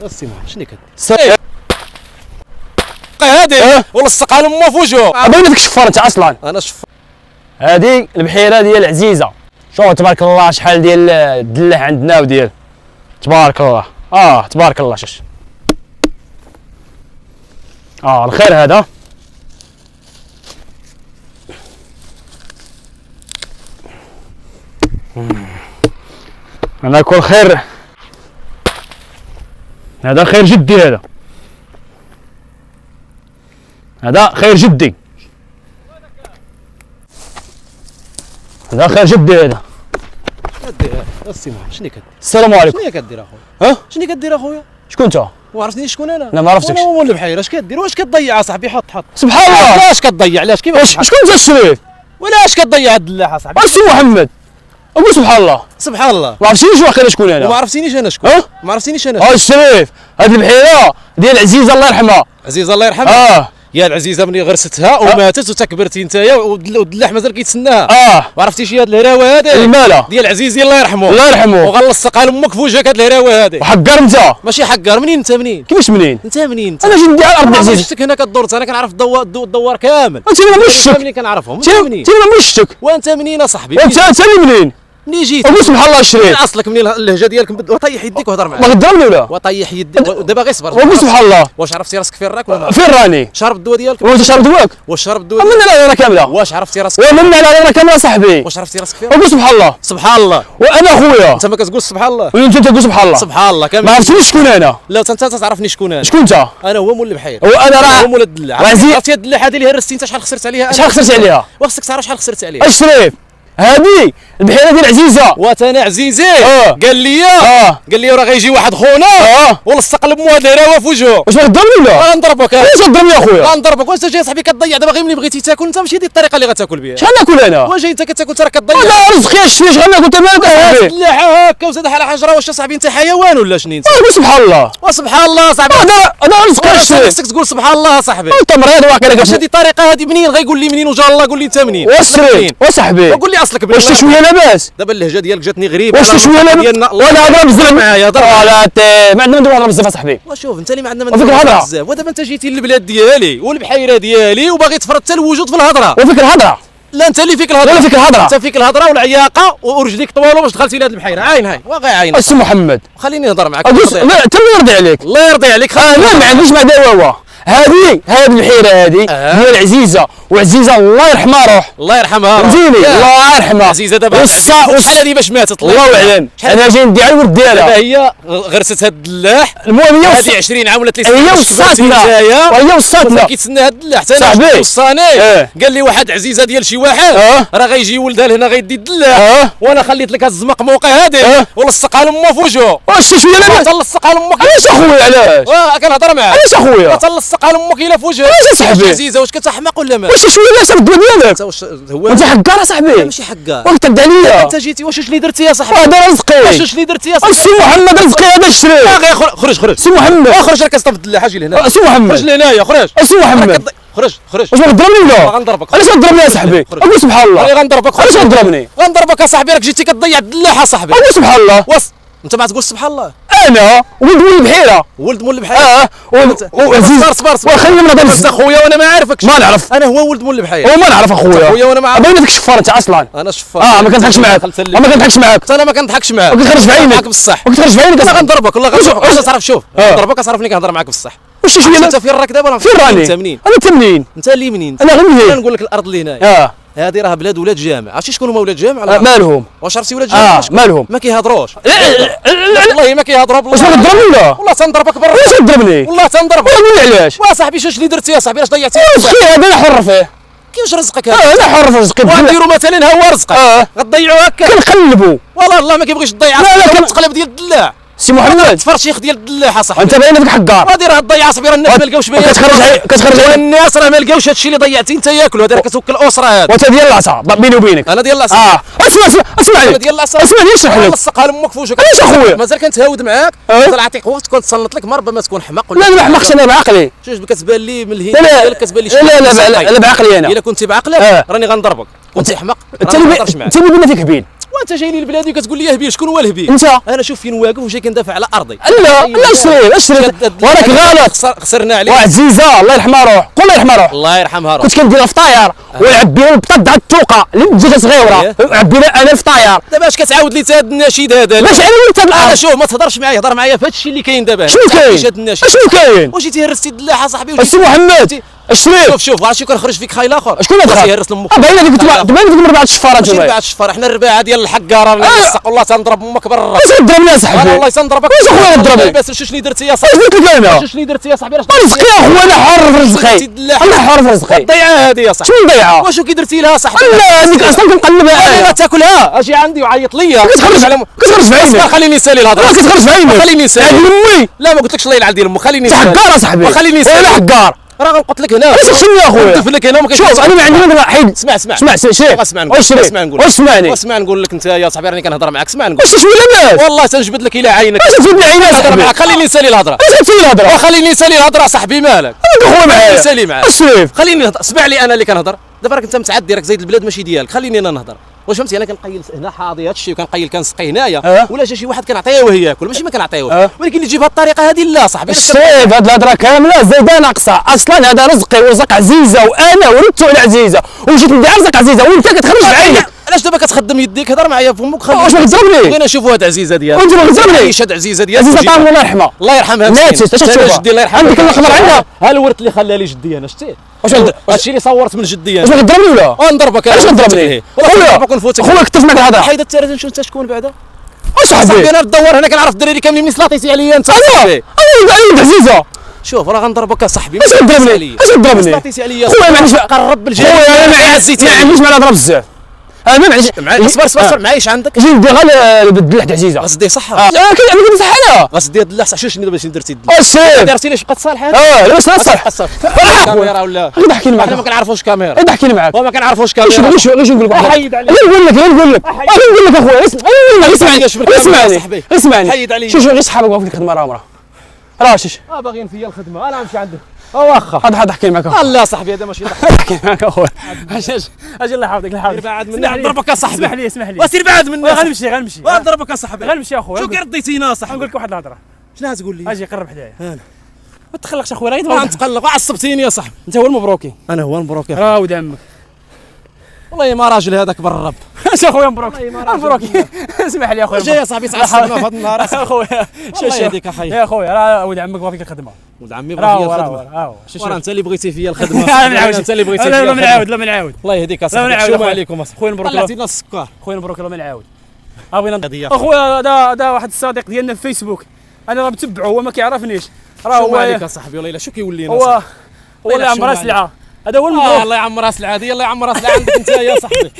السي محمد شنو كدير؟ هادي ولا السق على امه في وجهه. باين فيك شفار انت اصلا. انا شفار. هذه البحيره ديال عزيزه، شوف تبارك الله شحال ديال الدلاح عندنا وديال تبارك الله. تبارك الله. شاش الخير هذا. انا كل خير، هذا خير جدي، هذا خير جدي، هذا خير جدي هذا. السي محمد شنو كدير؟ السلام عليكم. شنو كدير اخويا؟ ها شنو كدير اخويا؟ شكون انت؟ ما عرفتني شكون انا؟ لا ما عرفتكش. انا مول البحيره. اش كدير؟ واش كتضيع اصاحبي؟ حط سبحان الله. علاش كتضيع؟ علاش كيفاش؟ شكون انت الشريف؟ ولاش كتضيع هاد الدلاح اصاحبي؟ السي محمد. اقول سبحان الله. سبحان الله. ما عرفتيش واقيلا شكون انا. وما عرفتينيش انا شكون. ما عرفتينيش انا شكون. الشريف، هاد البحيره ديال عزيزه الله يرحمها. عزيزه الله يرحمها. يا العزيزه ملي غرستها وماتت وتكبرتي نتايا والدلاح مازال كيتسناها. ما عرفتيش هاد الهراوه هادي الماله ديال عزيزي الله يرحمه. الله يرحمه. وغلصق على امك في وجهك هاد الهراوه هادي. وحقر انت. ماشي حقر. منين انت؟ منين؟ كيفاش منين؟ انت منين؟ انا جدي على ارض عزيز. شفتك هنا كدور. انا كنعرف الدوار كامل. انت ما مشتك. منين كنعرفهم؟ انت منين؟ انت ما مشتك. وانت منين اصاحبي؟ وانت منين؟ منين جيت؟ اقول سبحان الله الشريف. اصلك منين اللهجه ديالك؟ وطيح يديك وهضر معايا. ما غضربني ولا؟ وطيح يديك دابا غير صبر. وقول سبحان الله. واش عرفتي راسك فين راك ولا؟ فين راني؟ شارب الدواء ديالك؟ وانت شارب دواك؟ واش شارب الدواء؟ من على انا كامله. واش عرفتي راسك؟ ومن على انا كامله صاحبي. واش عرفتي راسك فين؟ وقول سبحان الله. سبحان الله. وانا خويا. انت ما كتقول سبحان الله. وانت تقول سبحان الله. سبحان الله كامل. ما عرفتنيش شكون انا. لا انت تعرفني شكون انا. شكون انت؟ انا هو مول البحيره. وانا راه هو مول الدلاع. عرفتي الدلاع هذه اللي هرستي انت شحال خسرت عليها؟ شحال خسرت عليها؟ وخصك تعرف شحال خسرت عليها. الشريف، هذه البحيره ديال عزيزه. وانا عزيزي قال لي راه غيجي واحد خونا ولصق لمو هاد الهراوه في وجهه. واش غضربني ولا؟ غنضربك. علاش غضربني اخويا؟ غنضربك. واش جاي صاحبي كتضيع دابا غير ملي بغيتي تاكل انت ماشي دي الطريقه اللي غتاكل بها. شحال ناكل انا؟ واش جاي انت كتاكل انت راه كتضيع. لا رزقي الشريف شحال ناكل انت مالك اصاحبي؟ الدلاحه هكا وزاد على حجره. واش صاحبي انت حيوان ولا شنو انت؟ سبحان الله. وسبحان الله صاحبي. انا رزقي الشريف. خصك تقول سبحان الله صاحبي. انت مريض واقيلا. واش هذه الطريقه هذه منين؟ غيقول لي منين وجا الله. قول لي انت منين؟ والشريف وصاحبي. وقول لي اصلك واش شويه لاباس؟ دابا اللهجه ديالك جاتني غريبه. واش شويه لاباس؟ وانا هضر بزاف معايا. هضر ما عندنا نديرو هضره بزاف اصاحبي. وشوف انت اللي ما عندنا نديرو بزاف. ودابا انت جيتي للبلاد ديالي والبحيره ديالي وباغي تفرض حتى الوجود في الهضره. وفيك الهضره. لا انت اللي فيك الهضره. ولا فيك الهضره. انت فيك الهضره والعياقه ورجليك طوالو باش دخلتي لهاد البحيره. عاين هاي واقع عاين. السي محمد خليني نهضر معاك. لا انت الله يرضي عليك. الله يرضي عليك. انا ما عنديش مع دواوه. هذه البحيره هذه ديال عزيزه، وعزيزه الله يرحمها روح. الله يرحمها. فهمتيني؟ الله يرحمها. عزيزه دابا شحال هذه باش ماتت؟ الله اعلم. انا جاي ندي على الورد ديالها. دابا هي غرست هاد الدلاح. المهم هذه 20 عام ولا 30 هي وصاتنا. وهي وصاتنا. كيتسنى هاد الدلاح حتى صاحبي وصاني. قال لي واحد عزيزه ديال شي واحد راه غيجي ولدها لهنا غيدي الدلاح. وانا خليت لك هاد الزمق موقع هذه ولصقها لامه في وجهه. واش شويه لاباس؟ تلصقها لامك. علاش اخويا علاش؟ كنهضر معاك. علاش اخويا؟ تلصقها لامك الى في وجهك. علاش اصاحبي؟ عزيزه واش كتحمق ولا ما؟ واش شويه لاباس الدواء ديالك؟ هو انت حكار اصاحبي. ماشي حكار. واش كتبدا عليا؟ انت جيتي واش اللي درتي يا صاحبي؟ هذا رزقي. واش اللي درتي يا صاحبي؟ السي محمد رزقي هذا الشريف. خرج سي محمد. خرج راك كتصطف الدلاحه. اجي لهنا. سي محمد خرج لهنايا. خرج. السي محمد خرج. واش غضربني ولا؟ غنضربك. علاش غضربني يا صاحبي؟ اقول سبحان الله. غنضربك. علاش غضربني؟ غنضربك يا صاحبي. راك جيتي كتضيع الدلاحه صاحبي. اقول سبحان الله. انت ما تقول سبحان الله. انا ولد مول البحيره. ولد مول البحيره. وعزيز. صبر خلينا من هذا اخويا وانا ما عارفكش. ما نعرف. انا هو ولد مول البحيره. ما نعرف اخويا وانا ما عارف. باين فيك شفار انت اصلا. انا شفار. ما كنضحكش معاك. ما كنضحكش معاك. انا ما كنضحكش معاك. وكتخرج في عينك. معاك بصح. وكتخرج في عينك. انا غنضربك والله. واش تعرف؟ شوف غنضربك. تعرف ملي كنهضر معاك بصح. واش شويه انت فين راك دابا؟ فين راني؟ انت منين؟ انا منين؟ انت اللي منين؟ انا غير منين؟ نقول لك الارض اللي هنايا هذه راه بلاد ولاد جامع. عرفتي شكون هما ولاد جامع؟ مالهم؟ واش عرفتي ولاد جامع؟ مالهم؟ ما كيهضروش. والله ما كيهضروا. واش غتضربني ولا؟ والله تنضربك برا. واش غتضربني؟ والله تنضربك. قول لي علاش؟ صاحبي شوف اللي درتي يا صاحبي. اش ضيعتي؟ رزقي هذا انا حر فيه. كيفاش رزقك هذا؟ انا حر في رزقي. ونديروا مثلا هو رزقك. غتضيعوا هكا. كنقلبوا. والله ما كيبغيش تضيع. لا تقلب ديال الدلاع. سي محمد تفرشيخ ديال الدلاحه صاحبي. انت باين فيك حكار. غادي راه تضيع صاحبي. راه الناس ما لقاوش بها. كتخرج الناس راه ما لقاوش هادشي اللي ضيعتي انت ياكلوا. هذا راه كتوكل الاسره. هذا وانت ديال العصا بيني وبينك. انا ديال العصا. اسمعني. انا ديال العصا. اسمعني اشرح لك. لصقها لامك في وجهك. علاش اخويا؟ مازال كنتهاود معاك. مازال نعطيك وقت تكون تصنت لك. ربما تكون حماق ولا لا ما حمقش انا بعقلي. شوف كتبان لي من الهين ديالك كتبان لي. لا بعقلي انا. الا كنتي بعقلك راني غنضربك. كنتي حماق انت اللي بينا فيك هبيل. وانت جاي لي لبلادي وكتقول لي هبيل، شكون هو الهبيل؟ انت انا شوف فين واقف وجاي كندافع على ارضي. لا اشري وراك غلط. خسرنا عليك. وعزيزه الله يرحمها روح، قول الله يرحمها روح. الله يرحمها روح. كنت كنديرها في طيار ويلعب بها البطاط على التوقه اللي دجاجه صغيره، يلعب بها انا في طيار. دابا اش كتعاود لي هذا النشيد هذا؟ باش على انت انا شوف ما تهضرش معايا، هضر معايا في هذا الشيء اللي كاين دابا. شنو كاين؟ شنو كاين؟ واش جيتي هرستي الدلاحه صاحبي؟ السي محمد الشريف. شوف عرفتي كنخرج فيك خايل اخر. شكون هذا؟ يهرس لامك. باين لك كنت من ربعه الشفاره ماشي ربعه الشفاره، حنا الرباعه ديال الحقاره نلصق والله تنضرب امك برا. واش تضربني يا صاحبي؟ والله تنضربك. واش اخويا تضربني؟ بس شنو درتي يا صاحبي؟ واش قلت لك انا؟ شنو درتي يا صاحبي؟ رزقي يا خويا، انا حر في رزقي، انا حر في رزقي. الضيعه هذه يا صاحبي. شنو ضيعه؟ واش كي درتي لها صاحبي؟ لا انك اصلا كنقلبها انا تاكلها. اجي عندي وعيط ليا. كتخرج في عينك. خليني نسالي الهضره. كتخرج في عينك. خليني نسالي. عند امي. لا ما قلتلكش الله يلعن ديال امك، خليني نسالي. حقار صاحبي. خليني نسالي. انا حقار. راه غنقلت لك هنا. علاش تخشني يا خويا؟ نتف لك هنا وما شوف انا ما عندي غير حيد. اسمع شيخ. اسمع نقول. اسمع نقول لك انت يا صاحبي راني كنهضر معاك. اسمع نقول. واش تشوي الناس؟ والله تنجبد لك الى عينك. واش تجبد لي عينك صاحبي؟ خليني نسالي الهضره. واش تسالي الهضره؟ وخليني نسالي الهضره صاحبي مالك؟ انا خويا معايا. نسالي معاك. الشريف. خليني نهضر. اسمع لي انا اللي كنهضر. دابا راك انت متعدي، راك زايد البلاد ماشي ديالك. خليني انا نهضر. واش فهمتي؟ انا كنقيل هنا حاضي هذا الشيء وكنقيل كنسقي هنايا، ولا جا شي واحد كنعطيه وهي ياكل، ماشي ما كنعطيوه، ولكن اللي تجيبها بالطريقه هذه لا صاحبي. الشريف هاد الهضره كامله زايده ناقصه، اصلا هذا رزقي ورزق عزيزه وانا ولدت على عزيزه وجيت ندي رزق عزيزه وانت كتخرج بعينك. علاش دابا كتخدم يديك؟ هضر معايا فمك. واش كتضربني؟ بغينا نشوفوا هاد عزيزه ديالك. وانت كتضربني؟ عيش هاد عزيزه ديالك. عزيزه طعم الله يرحمها. الله يرحمها. ماتت. اش تشوفها؟ جدي الله يرحمها. عندك الخبر عندها؟ ها الورث اللي خلى لي جدي انا شتي. واش هادشي اللي صورت من جدي انا. واش كتضربني ولا؟ نضربك. علاش كتضربني؟ خويا كتف معك الهضره. حيد التلفزيون. شنو انت شكون بعدا؟ صاحبي انا ندور هنا كنعرف الدراري كاملين من سلاطيتي عليا انت. انا ولد عزيزه. شوف راه غنضربك اصاحبي. اش تضربني؟ اش تضربني؟ سلاطيتي عليا خويا معليش قرب بالجهه. خويا انا ما عنديش مع الهضره بزاف. انا ما معليش. اصبر معايش عندك. جيت ندير غير الدلاح د عزيزه. غتدي صح. لا كاين صح انا. غتدي الدلاح صح. شنو دابا شنو درتي الدلاح؟ الشيف درتي ليش بقات صالحه؟ لاباس صالح. كاميرا ولا؟ غير ضحكيني معاك. احنا ما كنعرفوش كاميرا. غير ضحكيني معاك. وما كنعرفوش كاميرا. غير نقول لك حيد عليك. غير نقول لك اخويا اسمعني. حيد عليك. شوف غير صحابك واقفين في الخدمه راه شوف باغيين فيا الخدمه. انا نمشي عندك. واخا هذا ضحكيني معاك. لا صاحبي هذا ماشي ضحكيني معاك اخويا. اجي الله يحفظك. سير بعد مني. نضربك يا صاحبي. اسمح لي وسير بعد مني. غنمشي نضربك يا صاحبي. غنمشي اخويا. شو كي رديتينا صاحبي؟ نقول لك واحد الهضره. شنو تقول لي؟ اجي قرب حدايا. ما تخلقش اخويا، غير غنتقلق وعصبتيني يا صاحبي. انت هو المبروكي. انا هو المبروكي. راه ولد عمك. والله ما راجل هذاك بالرب. اش اخويا مبروكي. اسمح لي اخويا. جاي يا صاحبي تعصبنا في هذا النهار اخويا. شوف هذيك اخي. يا اخويا راه ولد عمك بغا فيك الخدمه. ولد عمي بغا فيا الخدمه. وراه انت اللي بغيتي فيا الخدمه. انت اللي بغيتي فيا. لا ما نعاود. الله يهديك اصاحبي. شوما عليكم خويا مبروك. طلعتينا السكر. خويا مبروك ما نعاود. بغينا اخويا هذا واحد الصديق ديالنا في فيسبوك، انا راه متبعه هو ما كيعرفنيش. راه هو عليك اصاحبي. والله الا شو كيولينا هو اللي عمرها سلعه. هذا هو المبروك. الله يعمرها سلعه هذه. الله يعمرها سلعه عندك انت يا صاحبي.